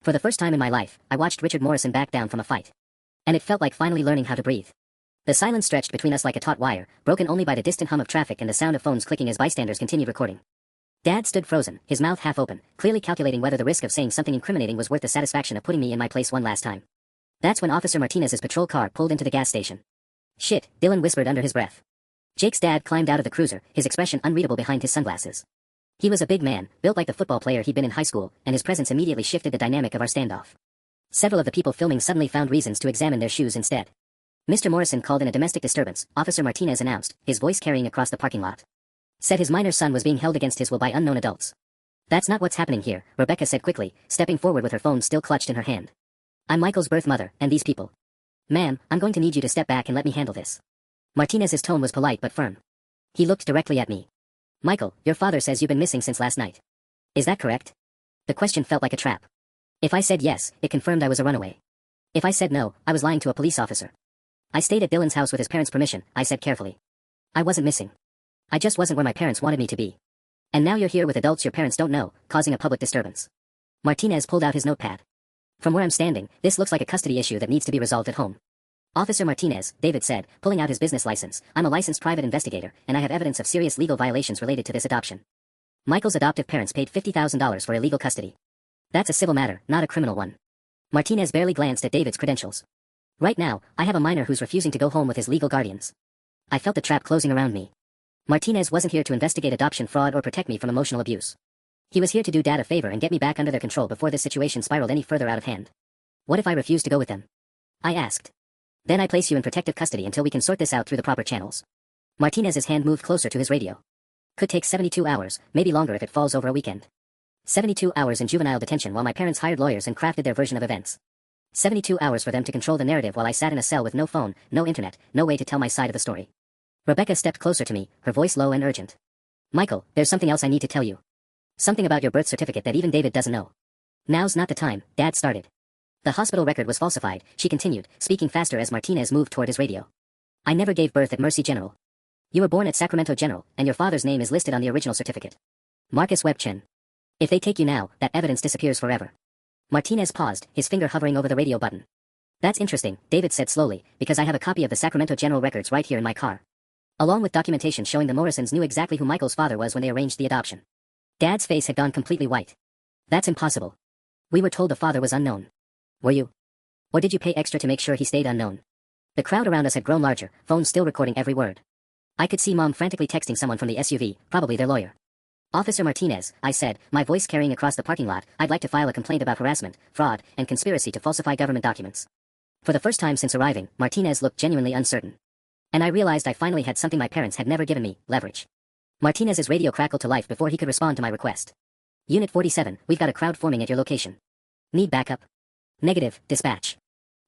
A: For the first time in my life, I watched Richard Morrison back down from a fight. And it felt like finally learning how to breathe. The silence stretched between us like a taut wire, broken only by the distant hum of traffic and the sound of phones clicking as bystanders continued recording. Dad stood frozen, his mouth half open, clearly calculating whether the risk of saying something incriminating was worth the satisfaction of putting me in my place one last time. That's when Officer Martinez's patrol car pulled into the gas station. Shit, Dylan whispered under his breath. Jake's dad climbed out of the cruiser, his expression unreadable behind his sunglasses. He was a big man, built like the football player he'd been in high school, and his presence immediately shifted the dynamic of our standoff. Several of the people filming suddenly found reasons to examine their shoes instead. Mr. Morrison called in a domestic disturbance, Officer Martinez announced, his voice carrying across the parking lot. Said his minor son was being held against his will by unknown adults. That's not what's happening here, Rebecca said quickly, stepping forward with her phone still clutched in her hand. I'm Michael's birth mother, and these people. Ma'am, I'm going to need you to step back and let me handle this. Martinez's tone was polite but firm. He looked directly at me. Michael, your father says you've been missing since last night. Is that correct? The question felt like a trap. If I said yes, it confirmed I was a runaway. If I said no, I was lying to a police officer. I stayed at Dylan's house with his parents' permission, I said carefully. I wasn't missing. I just wasn't where my parents wanted me to be. And now you're here with adults your parents don't know, causing a public disturbance. Martinez pulled out his notepad. From where I'm standing, this looks like a custody issue that needs to be resolved at home. Officer Martinez, David said, pulling out his business license, I'm a licensed private investigator, and I have evidence of serious legal violations related to this adoption. Michael's adoptive parents paid $50,000 for illegal custody. That's a civil matter, not a criminal one. Martinez barely glanced at David's credentials. Right now, I have a minor who's refusing to go home with his legal guardians. I felt the trap closing around me. Martinez wasn't here to investigate adoption fraud or protect me from emotional abuse. He was here to do Dad a favor and get me back under their control before this situation spiraled any further out of hand. What if I refuse to go with them? I asked. Then I place you in protective custody until we can sort this out through the proper channels. Martinez's hand moved closer to his radio. Could take 72 hours, maybe longer if it falls over a weekend. 72 hours in juvenile detention while my parents hired lawyers and crafted their version of events. 72 hours for them to control the narrative while I sat in a cell with no phone, no internet, no way to tell my side of the story. Rebecca stepped closer to me, her voice low and urgent. Michael, there's something else I need to tell you. Something about your birth certificate that even David doesn't know. Now's not the time, Dad started. The hospital record was falsified, she continued, speaking faster as Martinez moved toward his radio. I never gave birth at Mercy General. You were born at Sacramento General, and your father's name is listed on the original certificate. Marcus Webb Chen. If they take you now, that evidence disappears forever. Martinez paused, his finger hovering over the radio button. That's interesting, David said slowly, because I have a copy of the Sacramento General records right here in my car. along with documentation showing the Morrisons knew exactly who Michael's father was when they arranged the adoption. Dad's face had gone completely white. That's impossible. We were told the father was unknown. Were you? Or did you pay extra to make sure he stayed unknown? The crowd around us had grown larger, phones still recording every word. I could see Mom frantically texting someone from the SUV, probably their lawyer. Officer Martinez, I said, my voice carrying across the parking lot, I'd like to file a complaint about harassment, fraud, and conspiracy to falsify government documents. For the first time since arriving, Martinez looked genuinely uncertain. And I realized I finally had something my parents had never given me, leverage. Martinez's radio crackled to life before he could respond to my request. Unit 47, we've got a crowd forming at your location. Need backup? Negative, dispatch.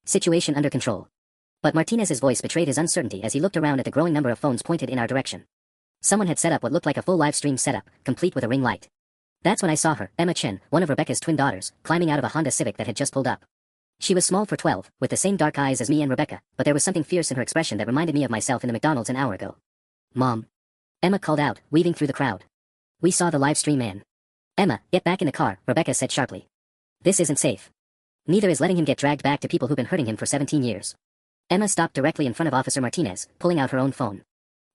A: Situation under control. But Martinez's voice betrayed his uncertainty as he looked around at the growing number of phones pointed in our direction. Someone had set up what looked like a full live stream setup, complete with a ring light. That's when I saw her, Emma Chen, one of Rebecca's twin daughters, climbing out of a Honda Civic that had just pulled up. She was small for 12, with the same dark eyes as me and Rebecca, but there was something fierce in her expression that reminded me of myself in the McDonald's an hour ago. Mom. Emma called out, weaving through the crowd. We saw the live stream man. Emma, get back in the car, Rebecca said sharply. This isn't safe. Neither is letting him get dragged back to people who've been hurting him for 17 years. Emma stopped directly in front of Officer Martinez, pulling out her own phone.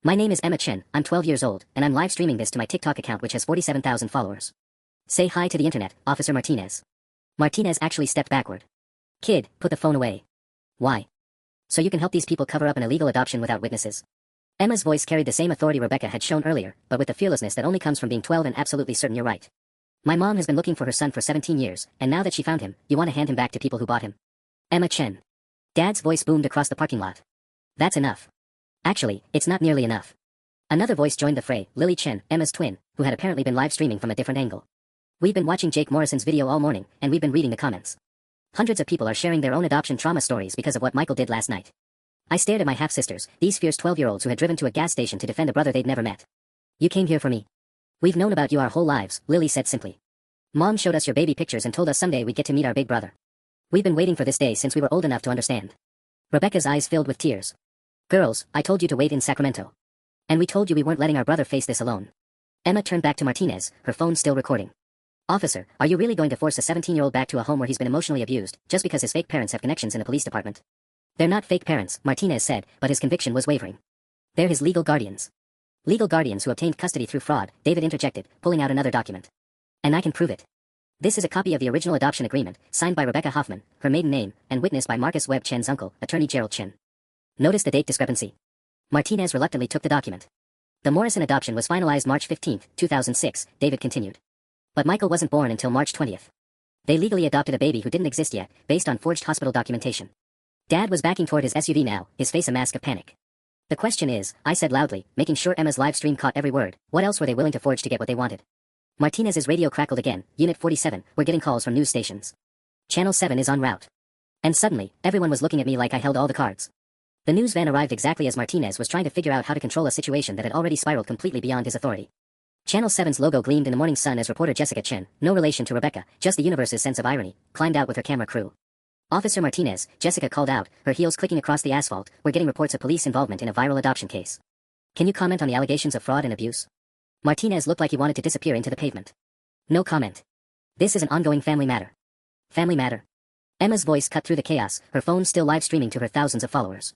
A: My name is Emma Chen, I'm 12 years old, and I'm live streaming this to my TikTok account which has 47,000 followers. Say hi to the internet, Officer Martinez. Martinez actually stepped backward. Kid, put the phone away. Why? So you can help these people cover up an illegal adoption without witnesses. Emma's voice carried the same authority Rebecca had shown earlier, but with the fearlessness that only comes from being 12 and absolutely certain you're right. My mom has been looking for her son for 17 years, and now that she found him, you want to hand him back to people who bought him? Emma Chen. Dad's voice boomed across the parking lot. That's enough. Actually, it's not nearly enough. Another voice joined the fray, Lily Chen, Emma's twin, who had apparently been live streaming from a different angle. We've been watching Jake Morrison's video all morning, and we've been reading the comments. Hundreds of people are sharing their own adoption trauma stories because of what Michael did last night. I stared at my half-sisters, these fierce 12-year-olds who had driven to a gas station to defend a brother they'd never met. You came here for me. We've known about you our whole lives, Lily said simply. Mom showed us your baby pictures and told us someday we'd get to meet our big brother. We've been waiting for this day since we were old enough to understand. Rebecca's eyes filled with tears. Girls, I told you to wait in Sacramento. And we told you we weren't letting our brother face this alone. Emma turned back to Martinez, her phone still recording. Officer, are you really going to force a 17-year-old back to a home where he's been emotionally abused, just because his fake parents have connections in the police department? They're not fake parents, Martinez said, but his conviction was wavering. They're his legal guardians. Legal guardians who obtained custody through fraud, David interjected, pulling out another document. And I can prove it. This is a copy of the original adoption agreement, signed by Rebecca Hoffman, her maiden name, and witnessed by Marcus Webb Chen's uncle, attorney Gerald Chen. Notice the date discrepancy. Martinez reluctantly took the document. The Morrison adoption was finalized March 15, 2006, David continued. But Michael wasn't born until March 20th. They legally adopted a baby who didn't exist yet, based on forged hospital documentation. Dad was backing toward his SUV now, his face a mask of panic. The question is, I said loudly, making sure Emma's live stream caught every word, what else were they willing to forge to get what they wanted? Martinez's radio crackled again, Unit 47, we're getting calls from news stations. Channel 7 is en route. And suddenly, everyone was looking at me like I held all the cards. The news van arrived exactly as Martinez was trying to figure out how to control a situation that had already spiraled completely beyond his authority. Channel 7's logo gleamed in the morning sun as reporter Jessica Chen, no relation to Rebecca, just the universe's sense of irony, climbed out with her camera crew. Officer Martinez, Jessica called out, her heels clicking across the asphalt, we're getting reports of police involvement in a viral adoption case. Can you comment on the allegations of fraud and abuse? Martinez looked like he wanted to disappear into the pavement. No comment. This is an ongoing family matter. Family matter. Emma's voice cut through the chaos, her phone still live streaming to her thousands of followers.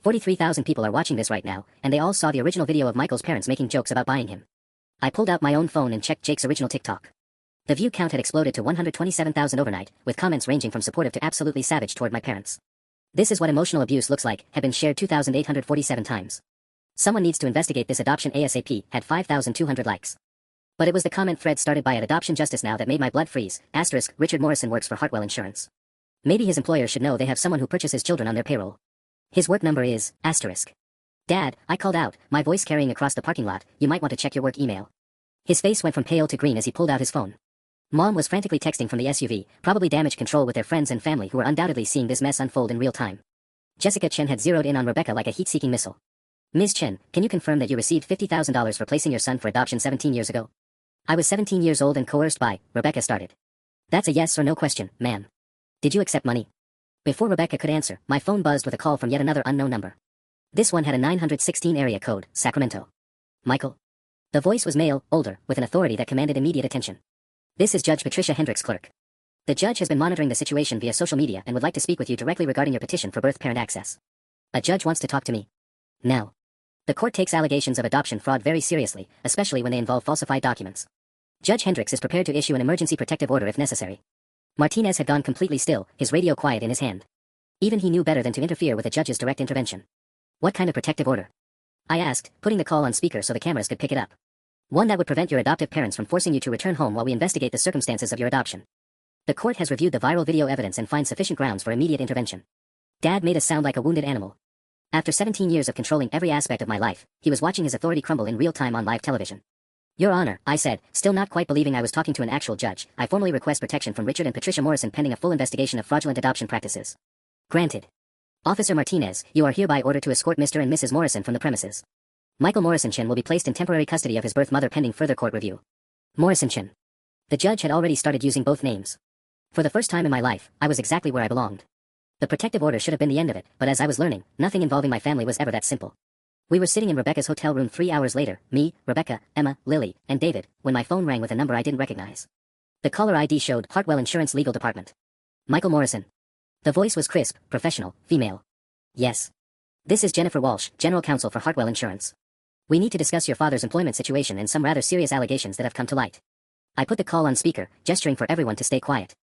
A: 43,000 people are watching this right now, and they all saw the original video of Michael's parents making jokes about buying him. I pulled out my own phone and checked Jake's original TikTok. The view count had exploded to 127,000 overnight, with comments ranging from supportive to absolutely savage toward my parents. This is what emotional abuse looks like, had been shared 2,847 times. Someone needs to investigate this adoption ASAP, had 5,200 likes. But it was the comment thread started by an adoption justice now that made my blood freeze, asterisk, Richard Morrison works for Hartwell Insurance. Maybe his employer should know they have someone who purchases children on their payroll. His work number is, asterisk. Dad, I called out, my voice carrying across the parking lot, you might want to check your work email. His face went from pale to green as he pulled out his phone. Mom was frantically texting from the SUV, probably damage control with their friends and family who were undoubtedly seeing this mess unfold in real time. Jessica Chen had zeroed in on Rebecca like a heat-seeking missile. Ms. Chen, can you confirm that you received $50,000 for placing your son for adoption 17 years ago? I was 17 years old and coerced by, Rebecca started. That's a yes or no question, ma'am. Did you accept money? Before Rebecca could answer, my phone buzzed with a call from yet another unknown number. This one had a 916 area code, Sacramento. Michael? The voice was male, older, with an authority that commanded immediate attention. This is Judge Patricia Hendricks, clerk. The judge has been monitoring the situation via social media and would like to speak with you directly regarding your petition for birth parent access. A judge wants to talk to me. Now. The court takes allegations of adoption fraud very seriously, especially when they involve falsified documents. Judge Hendricks is prepared to issue an emergency protective order if necessary. Martinez had gone completely still, his radio quiet in his hand. Even he knew better than to interfere with a judge's direct intervention. What kind of protective order? I asked, putting the call on speaker so the cameras could pick it up. One that would prevent your adoptive parents from forcing you to return home while we investigate the circumstances of your adoption. The court has reviewed the viral video evidence and finds sufficient grounds for immediate intervention. Dad made us sound like a wounded animal. After 17 years of controlling every aspect of my life, he was watching his authority crumble in real time on live television. Your Honor, I said, still not quite believing I was talking to an actual judge, I formally request protection from Richard and Patricia Morrison pending a full investigation of fraudulent adoption practices. Granted. Officer Martinez, you are hereby ordered to escort Mr. and Mrs. Morrison from the premises. Michael Morrison will be placed in temporary custody of his birth mother pending further court review. Morrison. The judge had already started using both names. For the first time in my life, I was exactly where I belonged. The protective order should have been the end of it, but as I was learning, nothing involving my family was ever that simple. We were sitting in Rebecca's hotel room 3 hours later, me, Rebecca, Emma, Lily, and David, when my phone rang with a number I didn't recognize. The caller ID showed Hartwell Insurance Legal Department. Michael Morrison. The voice was crisp, professional, female. Yes. This is Jennifer Walsh, General Counsel for Hartwell Insurance. We need to discuss your father's employment situation and some rather serious allegations that have come to light. I put the call on speaker, gesturing for everyone to stay quiet.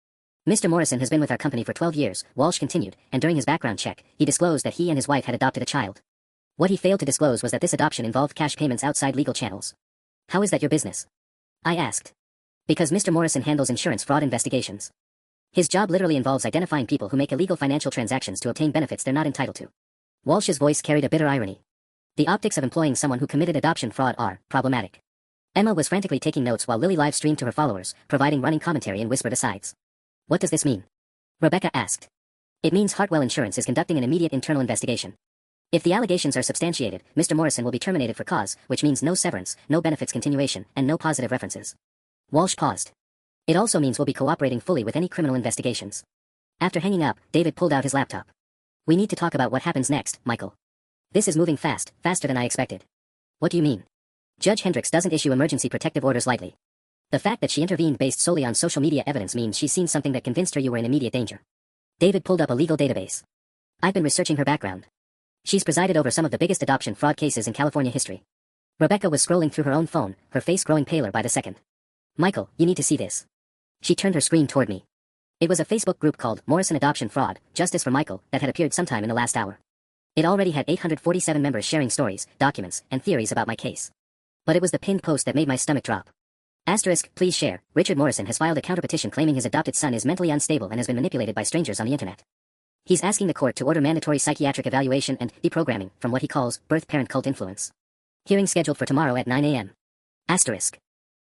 A: Mr. Morrison has been with our company for 12 years, Walsh continued, and during his background check, he disclosed that he and his wife had adopted a child. What he failed to disclose was that this adoption involved cash payments outside legal channels. How is that your business? I asked. Because Mr. Morrison handles insurance fraud investigations. His job literally involves identifying people who make illegal financial transactions to obtain benefits they're not entitled to. Walsh's voice carried a bitter irony. The optics of employing someone who committed adoption fraud are problematic. Emma was frantically taking notes while Lily live-streamed to her followers, providing running commentary and whispered asides. What does this mean? Rebecca asked. It means Hartwell Insurance is conducting an immediate internal investigation. If the allegations are substantiated, Mr. Morrison will be terminated for cause, which means no severance, no benefits continuation, and no positive references. Walsh paused. It also means we'll be cooperating fully with any criminal investigations. After hanging up, David pulled out his laptop. We need to talk about what happens next, Michael. This is moving fast, faster than I expected. What do you mean? Judge Hendricks doesn't issue emergency protective orders lightly. The fact that she intervened based solely on social media evidence means she's seen something that convinced her you were in immediate danger. David pulled up a legal database. I've been researching her background. She's presided over some of the biggest adoption fraud cases in California history. Rebecca was scrolling through her own phone, her face growing paler by the second. Michael, you need to see this. She turned her screen toward me. It was a Facebook group called Morrison Adoption Fraud, Justice for Michael, that had appeared sometime in the last hour. It already had 847 members sharing stories, documents, and theories about my case. But it was the pinned post that made my stomach drop. Asterisk, please share, Richard Morrison has filed a counterpetition claiming his adopted son is mentally unstable and has been manipulated by strangers on the internet. He's asking the court to order mandatory psychiatric evaluation and deprogramming from what he calls birth-parent cult influence. Hearing scheduled for tomorrow at 9 a.m. Asterisk.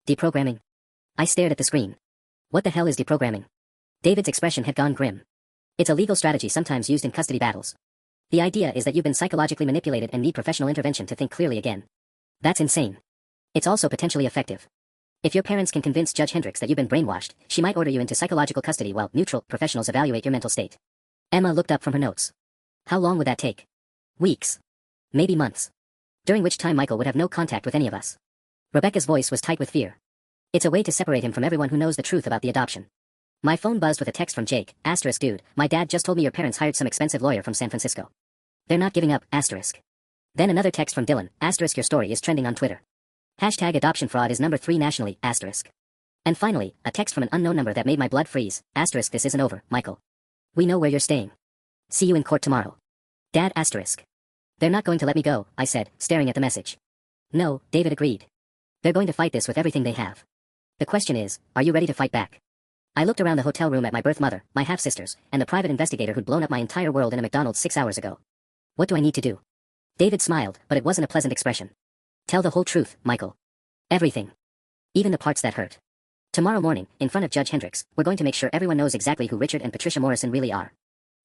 A: Deprogramming. I stared at the screen. What the hell is deprogramming? David's expression had gone grim. It's a legal strategy sometimes used in custody battles. The idea is that you've been psychologically manipulated and need professional intervention to think clearly again. That's insane. It's also potentially effective. If your parents can convince Judge Hendricks that you've been brainwashed, she might order you into psychological custody while neutral professionals evaluate your mental state. Emma looked up from her notes. How long would that take? Weeks. Maybe months. During which time Michael would have no contact with any of us. Rebecca's voice was tight with fear. It's a way to separate him from everyone who knows the truth about the adoption. My phone buzzed with a text from Jake, asterisk dude, my dad just told me your parents hired some expensive lawyer from San Francisco. They're not giving up, asterisk. Then another text from Dylan, asterisk your story is trending on Twitter. Hashtag adoption fraud is number 3 nationally, asterisk. And finally, a text from an unknown number that made my blood freeze, asterisk this isn't over, Michael. We know where you're staying. See you in court tomorrow. Dad, asterisk. They're not going to let me go, I said, staring at the message. No, David agreed. They're going to fight this with everything they have. The question is, are you ready to fight back? I looked around the hotel room at my birth mother, my half-sisters, and the private investigator who'd blown up my entire world in a McDonald's 6 hours ago. What do I need to do? David smiled, but it wasn't a pleasant expression. Tell the whole truth, Michael. Everything. Even the parts that hurt. Tomorrow morning, in front of Judge Hendricks, we're going to make sure everyone knows exactly who Richard and Patricia Morrison really are.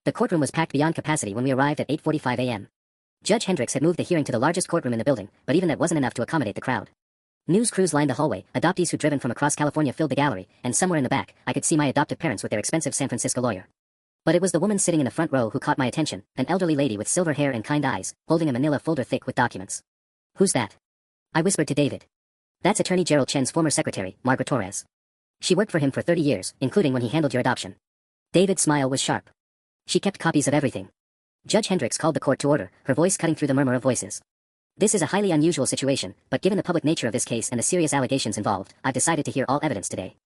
A: The courtroom was packed beyond capacity when we arrived at 8:45 a.m. Judge Hendricks had moved the hearing to the largest courtroom in the building, but even that wasn't enough to accommodate the crowd. News crews lined the hallway, adoptees who'd driven from across California filled the gallery, and somewhere in the back, I could see my adoptive parents with their expensive San Francisco lawyer. But it was the woman sitting in the front row who caught my attention, an elderly lady with silver hair and kind eyes, holding a manila folder thick with documents. Who's that? I whispered to David. That's Attorney Gerald Chen's former secretary, Margaret Torres. She worked for him for 30 years, including when he handled your adoption. David's smile was sharp. She kept copies of everything. Judge Hendricks called the court to order, her voice cutting through the murmur of voices. This is a highly unusual situation, but given the public nature of this case and the serious allegations involved, I've decided to hear all evidence today.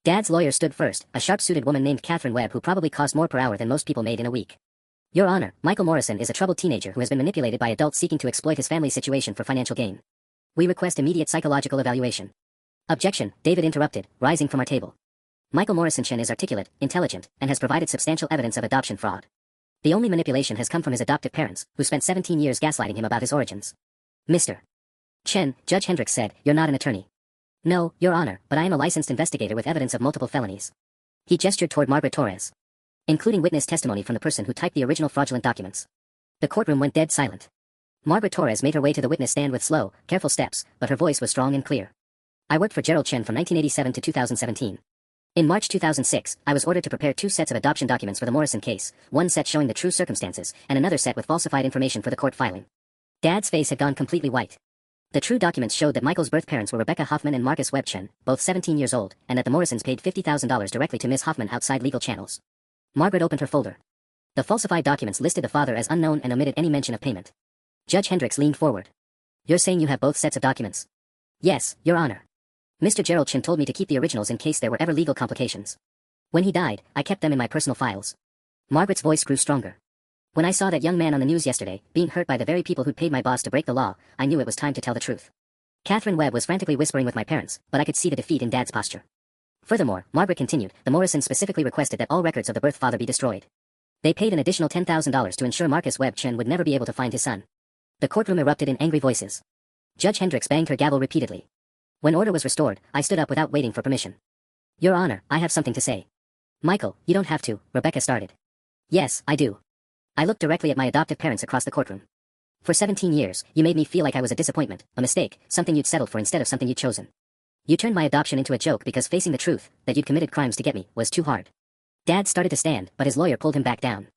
A: Dad's lawyer stood first, a sharp-suited woman named Catherine Webb who probably cost more per hour than most people made in a week. Your Honor, Michael Morrison is a troubled teenager who has been manipulated by adults seeking to exploit his family's situation for financial gain. We request immediate psychological evaluation. Objection, David interrupted, rising from our table. Michael Morrison Chen is articulate, intelligent, and has provided substantial evidence of adoption fraud. The only manipulation has come from his adoptive parents, who spent 17 years gaslighting him about his origins. Mr. Chen, Judge Hendricks said, you're not an attorney. No, Your Honor, but I am a licensed investigator with evidence of multiple felonies. He gestured toward Margaret Torres, including witness testimony from the person who typed the original fraudulent documents. The courtroom went dead silent. Margaret Torres made her way to the witness stand with slow, careful steps, but her voice was strong and clear. I worked for Gerald Chen from 1987 to 2017. In March 2006, I was ordered to prepare 2 sets of adoption documents for the Morrison case, one set showing the true circumstances, and another set with falsified information for the court filing. Dad's face had gone completely white. The true documents showed that Michael's birth parents were Rebecca Hoffman and Marcus Webb Chen, both 17 years old, and that the Morrisons paid $50,000 directly to Miss Hoffman outside legal channels. Margaret opened her folder. The falsified documents listed the father as unknown and omitted any mention of payment. Judge Hendricks leaned forward. You're saying you have both sets of documents? Yes, Your Honor. Mr. Gerald Chen told me to keep the originals in case there were ever legal complications. When he died, I kept them in my personal files. Margaret's voice grew stronger. When I saw that young man on the news yesterday, being hurt by the very people who'd paid my boss to break the law, I knew it was time to tell the truth. Catherine Webb was frantically whispering with my parents, but I could see the defeat in Dad's posture. Furthermore, Margaret continued, the Morrisons specifically requested that all records of the birth father be destroyed. They paid an additional $10,000 to ensure Marcus Webb Chen would never be able to find his son. The courtroom erupted in angry voices. Judge Hendricks banged her gavel repeatedly. When order was restored, I stood up without waiting for permission. Your Honor, I have something to say. Michael, you don't have to, Rebecca started. Yes, I do. I looked directly at my adoptive parents across the courtroom. For 17 years, you made me feel like I was a disappointment, a mistake, something you'd settled for instead of something you'd chosen. You turned my adoption into a joke because facing the truth, that you'd committed crimes to get me, was too hard. Dad started to stand, but his lawyer pulled him back down.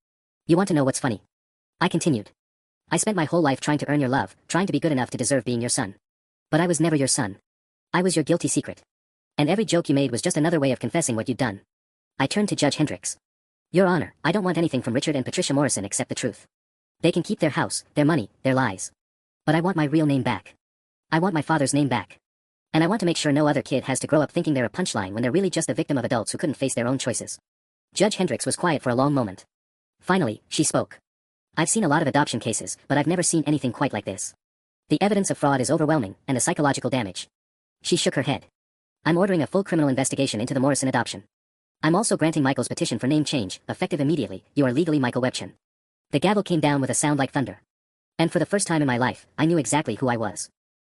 A: You want to know what's funny? I continued. I spent my whole life trying to earn your love, trying to be good enough to deserve being your son. But I was never your son. I was your guilty secret. And every joke you made was just another way of confessing what you'd done. I turned to Judge Hendricks. Your Honor, I don't want anything from Richard and Patricia Morrison except the truth. They can keep their house, their money, their lies. But I want my real name back. I want my father's name back. And I want to make sure no other kid has to grow up thinking they're a punchline when they're really just the victim of adults who couldn't face their own choices. Judge Hendricks was quiet for a long moment. Finally, she spoke. I've seen a lot of adoption cases, but I've never seen anything quite like this. The evidence of fraud is overwhelming, and the psychological damage. She shook her head. I'm ordering a full criminal investigation into the Morrison adoption. I'm also granting Michael's petition for name change, effective immediately. You are legally Michael Webb Chen. The gavel came down with a sound like thunder. And for the first time in my life, I knew exactly who I was.